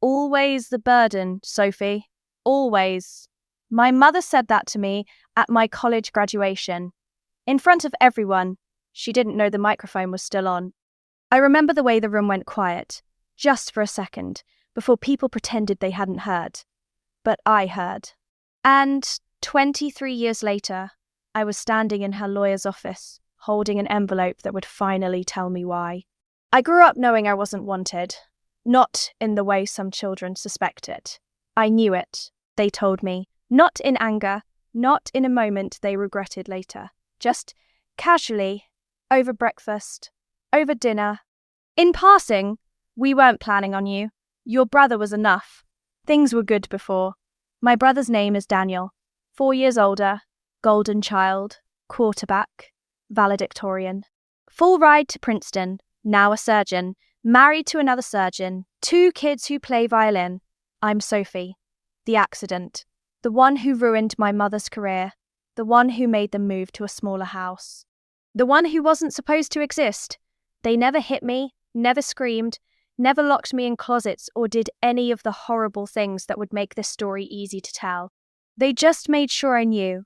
Always the burden, Sophie. Always. My mother said that to me at my college graduation. In front of everyone. She didn't know the microphone was still on. I remember the way the room went quiet, just for a second, before people pretended they hadn't heard. But I heard. And 23 years later, I was standing in her lawyer's office, holding an envelope that would finally tell me why. I grew up knowing I wasn't wanted. Not in the way some children suspected. I knew it, they told me. Not in anger, not in a moment they regretted later. Just casually, over breakfast, over dinner. In passing, we weren't planning on you. Your brother was enough. Things were good before. My brother's name is Daniel. 4 years older, golden child, quarterback, valedictorian. Full ride to Princeton, now a surgeon, married to another surgeon, 2 kids who play violin. I'm Sophie, the accident, the one who ruined my mother's career, the one who made them move to a smaller house, the one who wasn't supposed to exist. They never hit me, never screamed, never locked me in closets or did any of the horrible things that would make this story easy to tell. They just made sure I knew,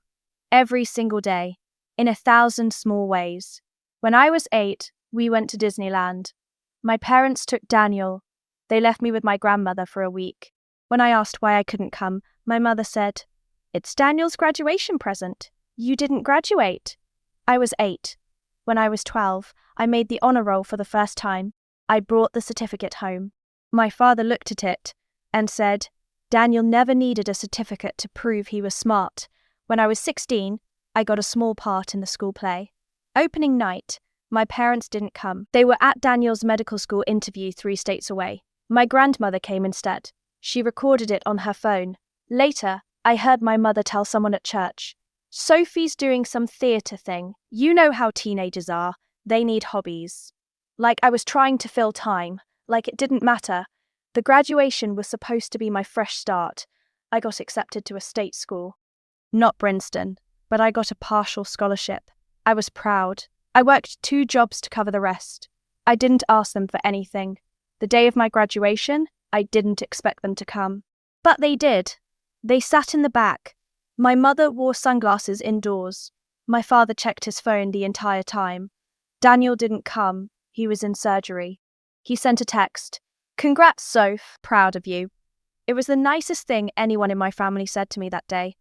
every single day, in 1,000 small ways. When I was 8, we went to Disneyland. My parents took Daniel. They left me with my grandmother for a week. When I asked why I couldn't come, my mother said, "It's Daniel's graduation present. You didn't graduate." I was 8. When I was 12, I made the honor roll for the first time. I brought the certificate home. My father looked at it and said, "Daniel never needed a certificate to prove he was smart." When I was 16, I got a small part in the school play. Opening night, my parents didn't come. They were at Daniel's medical school interview 3 states away. My grandmother came instead. She recorded it on her phone. Later, I heard my mother tell someone at church, "Sophie's doing some theatre thing. You know how teenagers are. They need hobbies." Like I was trying to fill time. Like it didn't matter. The graduation was supposed to be my fresh start. I got accepted to a state school. Not Princeton, but I got a partial scholarship. I was proud. I worked 2 jobs to cover the rest. I didn't ask them for anything. The day of my graduation, I didn't expect them to come. But they did. They sat in the back. My mother wore sunglasses indoors. My father checked his phone the entire time. Daniel didn't come. He was in surgery. He sent a text. "Congrats, Soph. Proud of you." It was the nicest thing anyone in my family said to me that day.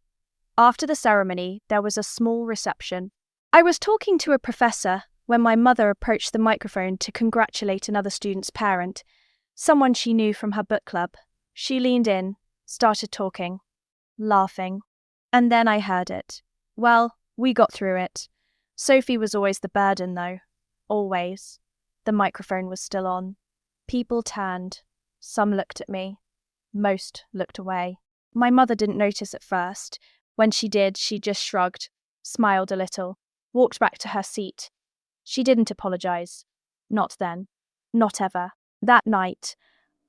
After the ceremony, there was a small reception. I was talking to a professor when my mother approached the microphone to congratulate another student's parent, someone she knew from her book club. She leaned in, started talking, laughing. And then I heard it. Well, we got through it. Sophie was always the burden, though. Always. The microphone was still on. People turned. Some looked at me. Most looked away. My mother didn't notice at first. When she did, she just shrugged, smiled a little, walked back to her seat. She didn't apologize. Not then. Not ever. That night,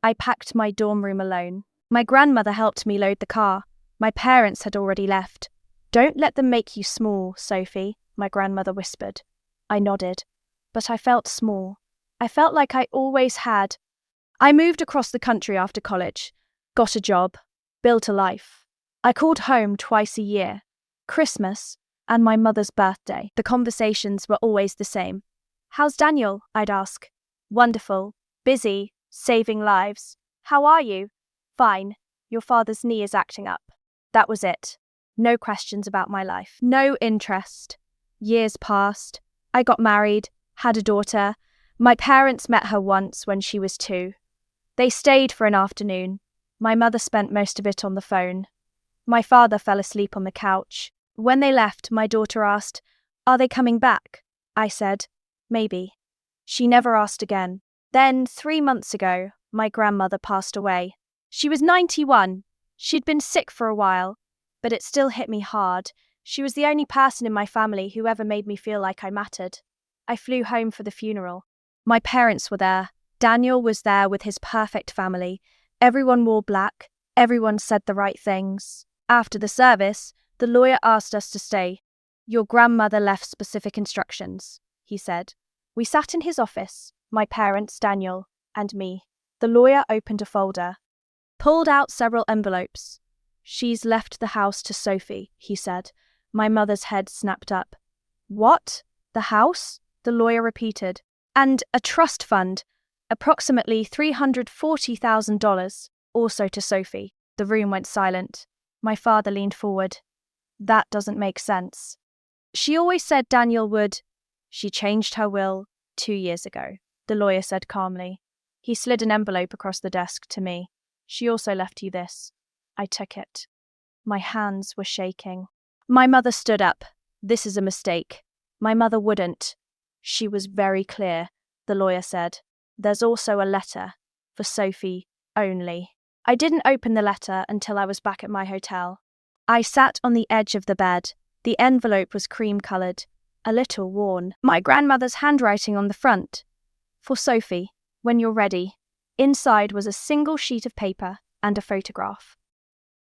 I packed my dorm room alone. My grandmother helped me load the car. My parents had already left. "Don't let them make you small, Sophie," my grandmother whispered. I nodded, but I felt small. I felt like I always had. I moved across the country after college, got a job, built a life. I called home twice a year, Christmas and my mother's birthday. The conversations were always the same. "How's Daniel?" I'd ask. "Wonderful. Busy. Saving lives. How are you?" "Fine. Your father's knee is acting up." That was it. No questions about my life. No interest. Years passed. I got married, had a daughter. My parents met her once when she was 2. They stayed for an afternoon. My mother spent most of it on the phone. My father fell asleep on the couch. When they left, my daughter asked, "Are they coming back?" I said, "Maybe." She never asked again. Then, 3 months ago, my grandmother passed away. She was 91. She'd been sick for a while, but it still hit me hard. She was the only person in my family who ever made me feel like I mattered. I flew home for the funeral. My parents were there. Daniel was there with his perfect family. Everyone wore black. Everyone said the right things. After the service, the lawyer asked us to stay. "Your grandmother left specific instructions," he said. We sat in his office, my parents, Daniel, and me. The lawyer opened a folder. pulled out several envelopes. "She's left the house to Sophie," he said. My mother's head snapped up. "What? The house?" the lawyer repeated. "And a trust fund, approximately $340,000, also to Sophie." The room went silent. My father leaned forward. "That doesn't make sense." "She always said Daniel would." "She changed her will 2 years ago," the lawyer said calmly. He slid an envelope across the desk to me. "She also left you this." I took it. My hands were shaking. My mother stood up. "This is a mistake." "My mother wouldn't." "She was very clear," the lawyer said. "There's also a letter for Sophie only." I didn't open the letter until I was back at my hotel. I sat on the edge of the bed. The envelope was cream-coloured, a little worn. My grandmother's handwriting on the front. "For Sophie, when you're ready." Inside was a single sheet of paper and a photograph.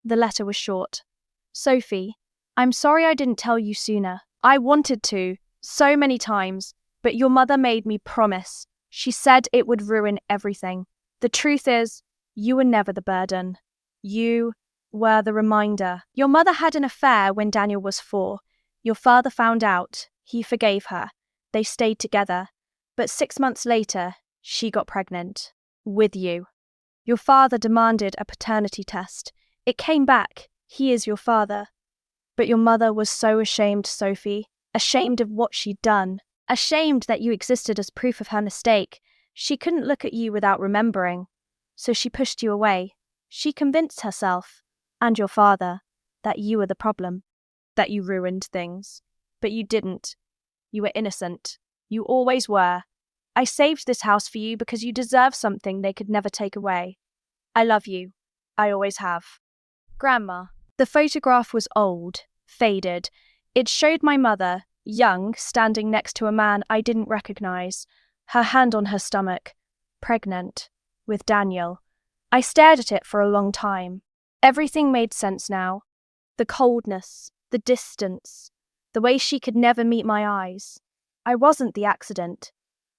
The letter was short. "Sophie, I'm sorry I didn't tell you sooner. I wanted to, so many times, but your mother made me promise. She said it would ruin everything. The truth is, you were never the burden. You were the reminder. Your mother had an affair when Daniel was 4. Your father found out. He forgave her. They stayed together. But 6 months later, she got pregnant. With you. Your father demanded a paternity test. It came back. He is your father. But your mother was so ashamed, Sophie. Ashamed of what she'd done. Ashamed that you existed as proof of her mistake. She couldn't look at you without remembering. So she pushed you away. She convinced herself, and your father, that you were the problem. That you ruined things. But you didn't. You were innocent. You always were. I saved this house for you because you deserve something they could never take away. I love you. I always have." Grandma. The photograph was old, faded. It showed my mother, young, standing next to a man I didn't recognize, her hand on her stomach, pregnant, with Daniel. I stared at it for a long time. Everything made sense now. The coldness, the distance, the way she could never meet my eyes. I wasn't the accident.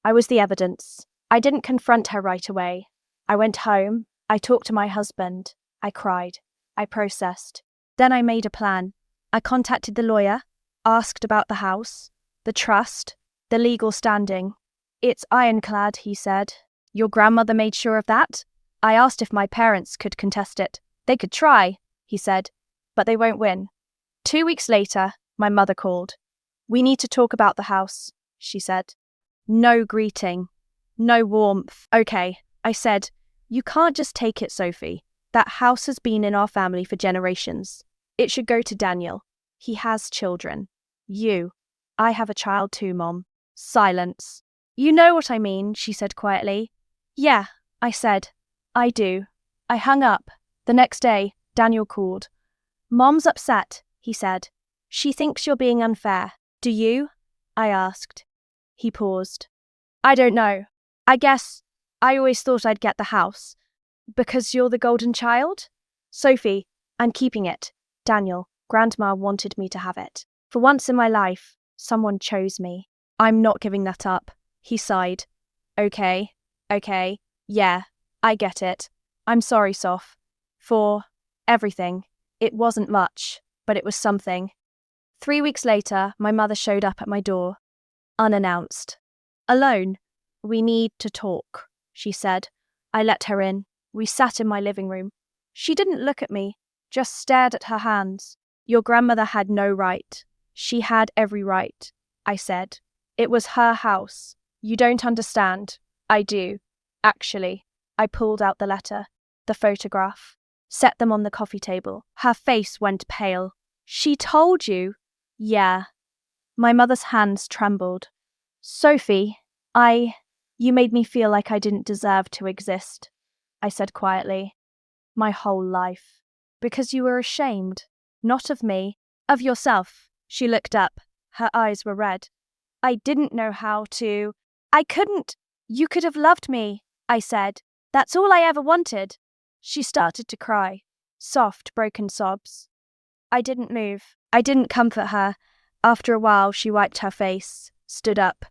I was the evidence. I didn't confront her right away. I went home. I talked to my husband. I cried. I processed. Then I made a plan. I contacted the lawyer, asked about the house, the trust, the legal standing. "It's ironclad," he said. "Your grandmother made sure of that?" I asked if my parents could contest it. "They could try," he said, "but they won't win." 2 weeks later, my mother called. "We need to talk about the house," she said. No greeting. No warmth. "Okay," I said. "You can't just take it, Sophie. That house has been in our family for generations. It should go to Daniel. He has children. You. I have a child too, Mom." Silence. "You know what I mean," she said quietly. "Yeah," I said. "I do." I hung up. The next day, Daniel called. "Mom's upset," he said. "She thinks you're being unfair. Do you?" I asked. He paused. "I don't know. I guess I always thought I'd get the house. Because you're the golden child?" "Sophie, I'm keeping it. Daniel, Grandma wanted me to have it. For once in my life, someone chose me. I'm not giving that up." He sighed. Okay, yeah, I get it. I'm sorry, Soph. For everything. It wasn't much, but it was something." 3 weeks later, my mother showed up at my door. Unannounced. Alone. "We need to talk," she said. I let her in. We sat in my living room. She didn't look at me, just stared at her hands. "Your grandmother had no right. She had every right," I said. "It was her house. You don't understand." "I do. Actually." I pulled out the letter, the photograph, set them on the coffee table. Her face went pale. "She told you?" "Yeah." My mother's hands trembled. "Sophie, you made me feel like I didn't deserve to exist," I said quietly. "My whole life. Because you were ashamed. Not of me, of yourself." She looked up. Her eyes were red. "I didn't know how to. I couldn't. You could have loved me," I said. "That's all I ever wanted." She started to cry. Soft, broken sobs. I didn't move. I didn't comfort her. After a while, she wiped her face, stood up.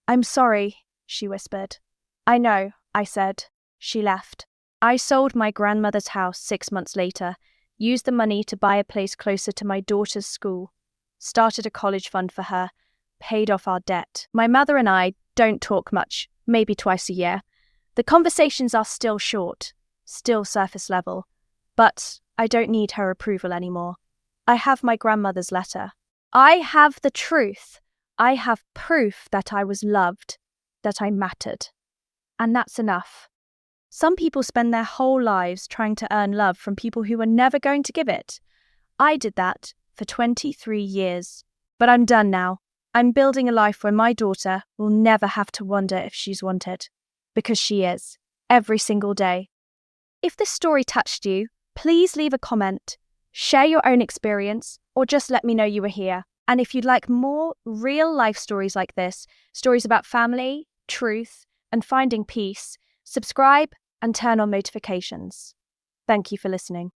"I'm sorry," she whispered. "I know," I said. She left. I sold my grandmother's house 6 months later, used the money to buy a place closer to my daughter's school, started a college fund for her, paid off our debt. My mother and I don't talk much, maybe twice a year. The conversations are still short, still surface level, but I don't need her approval anymore. I have my grandmother's letter. I have the truth. I have proof that I was loved, that I mattered. And that's enough. Some people spend their whole lives trying to earn love from people who are never going to give it. I did that for 23 years. But I'm done now. I'm building a life where my daughter will never have to wonder if she's wanted. Because she is, every single day. If this story touched you, please leave a comment, share your own experience, or just let me know you were here. And if you'd like more real-life stories like this, stories about family, truth, and finding peace, subscribe and turn on notifications. Thank you for listening.